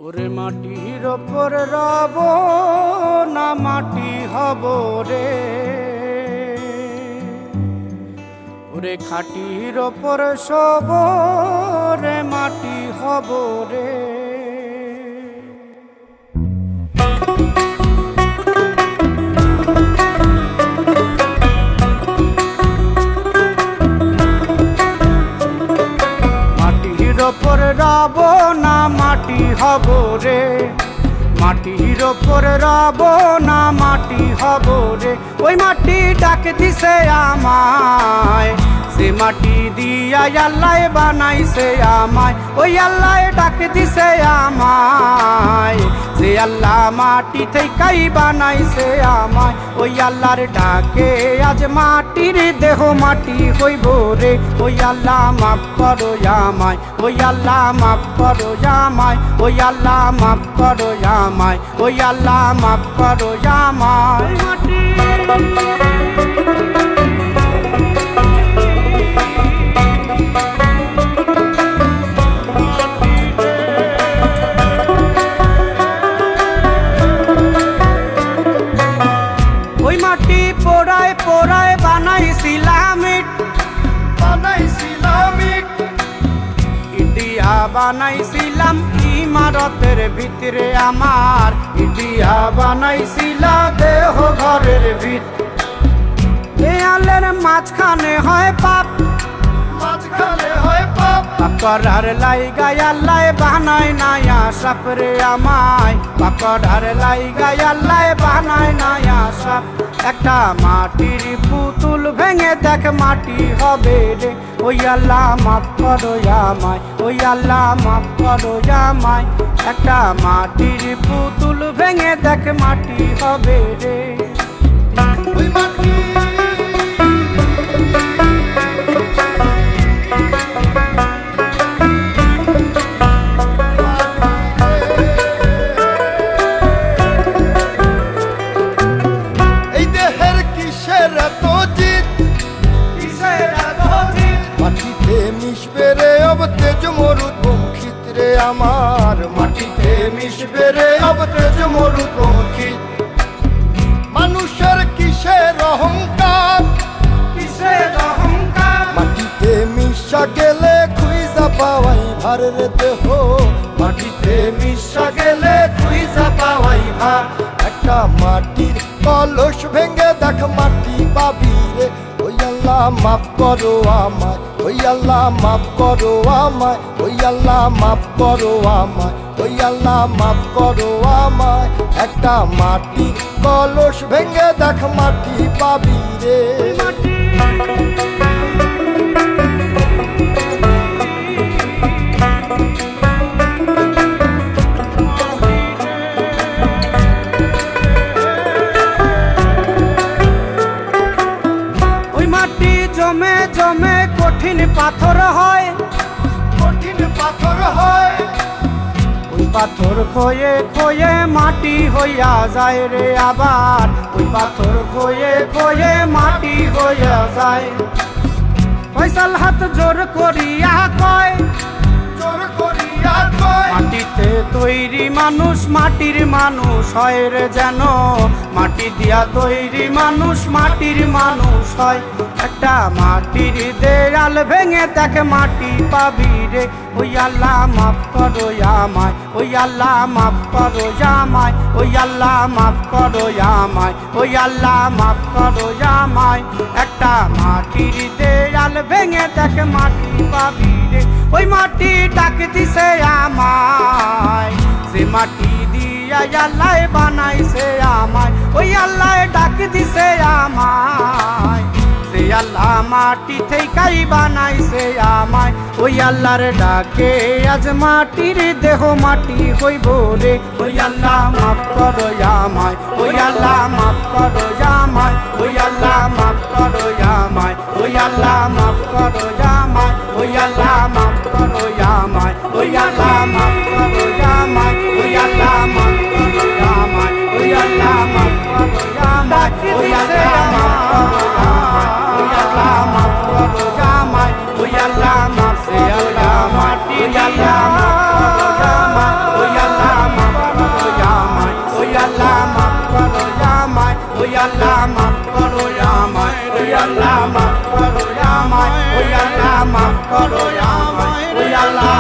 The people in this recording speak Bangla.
ওরে মাটির ওপর রব না মাটি হব রে, ওরে খাটির ওপর শোব রে মাটি হব রে। মাটির ওপর রব না মাটি হব রে, মাটির ওপর রব না মাটি হব রে। ওই মাটি ডাক দিছে আমায়, সে মাটি দিয়া আল্লাহ বানাইছে আমায়। ওই আল্লাহ ডাক দিছে আমায়, সে আল্লাহ মাটি থেকেই বানাইছে আমায়। ওই আল্লাহর ডাকে আজ মাটির দেহ মাটি হইব রে। ওই আল্লাহ মাফ করো আমায়, ওই আল্লাহ মাফ করো আমায়, ওই আল্লাহ মাফ করো আমায়, ওই আল্লাহ মাফ করো আমায়। ওই মাটি পোড়ায় পোড়ায় বানাইছিলাম ইট, বানাইছিলাম ইট, ইটিয়া বানাইছিলাম ইমারতের ভিতরে আমার, ইটিয়া বানাইছিলাম দেহ ঘরের ভিত। দেয়ালের মাঝখানে হয় পাপ, মাঝখানে হয় পাপ, পাকড়ার লাইগায় আল্লাহ বানায় নায়া সাপ রে আমায়, পাকড়ার লাইগায় আল্লাহ বানায় নায়া সাপ। একটা মাটির পুতুল ভেঙে দেখ মাটি হবে রে। ওই আল্লাহ মাফ করো আমায়, ওই আল্লাহ মাফ করো আমায়। একটা মাটির পুতুল ভেঙে দেখ মাটি হবে রে। ওই মাটি আমার, মাটিতে মিশবে রে অব তেজ মরুদ পঙ্খিত। মানুষের কিসের অহংকার, কিসের অহংকার, মাটিতে মিশা গেলে খুঁজা পাওয়াই ভার রে দেহ, মাটিতে মিশা গেলে খুঁজা পাওয়াই ভার। একটা মাটির কলস ভেঙে দেখ মাটি পাবি রে। ওই আল্লাহ মাফ করো আমায়, ওই আল্লাহ মাফ করো আমায়, ওই আল্লাহ মাফ করো আমায়, ওই আল্লাহ মাফ করো আমায়। একটা মাটির কলস ভেঙে দেখ মাটি পাবি রে। জমে জমে কঠিন পাথর হয়, কঠিন পাথর হয়। ওই পাথর খয়ে খয়ে মাটি হইয়া যায় রে আবার, ওই পাথর খয়ে খয়ে মাটি হইয়া যায়। ফয়সাল হাত জোর করিয়া কয়, জোর করিয়া কয়, মাটিতে তৈরি মানুষ মাটির মানুষ হয় রে যেন, মাটি দিয়া তৈরি মানুষ মাটির মানুষ হয়। একটা মাটির দেয়াল ভেঙে দেখ মাটি পাবি রে। ওই আল্লাহ মাফ করো আমায়, ওই আল্লাহ মাফ করো আমায়, ওই আল্লাহ মাফ করো আমায়, ওই আল্লাহ মাফ করো আমায়। একটা মাটির দেয়াল ভেঙে দেখ মাটি পাবি রে। ওই মাটি ডাক দিছে আমায়, সে মাটি দিয়া আল্লাহ বানাইছে আমায়। ওই আল্লাহ ডাক দিছে আমায়, সে আল্লাহ মাটি থেকেই বানাইছে আমায়। ওই আল্লাহর ডাকে আজ মাটির দেহ মাটি হইব রে। ওই আল্লাহ মাফ করো আমায়, ওই আল্লাহ মাফ করো আমায়, ওই আল্লাহ মাফ করো আমায়, ওই আল্লাহ মাফ করো আমায়, ওই আল্লাহ মাফ করো আমায়, ওই আল্লাহ মাফ করো আমায়, ওই আল্লাহ মাফ করো আমায়, ওই আল্লাহ মাফ করো আমায়, ওই আল্লাহ মাফ করো আমায়, ওই আল্লাহ মাফ করো আমায়, ওই আল্লাহ মাফ করো আমায়, ওই আল্লাহ মাফ করো আমায়, ওই আল্লাহ ওই আল্লাহ মাফ করো আমায়, ওই আল্লাহ মাফ করো আমায়, ওই আল্লাহ মাফ করো আমায়, ওই আল্লাহ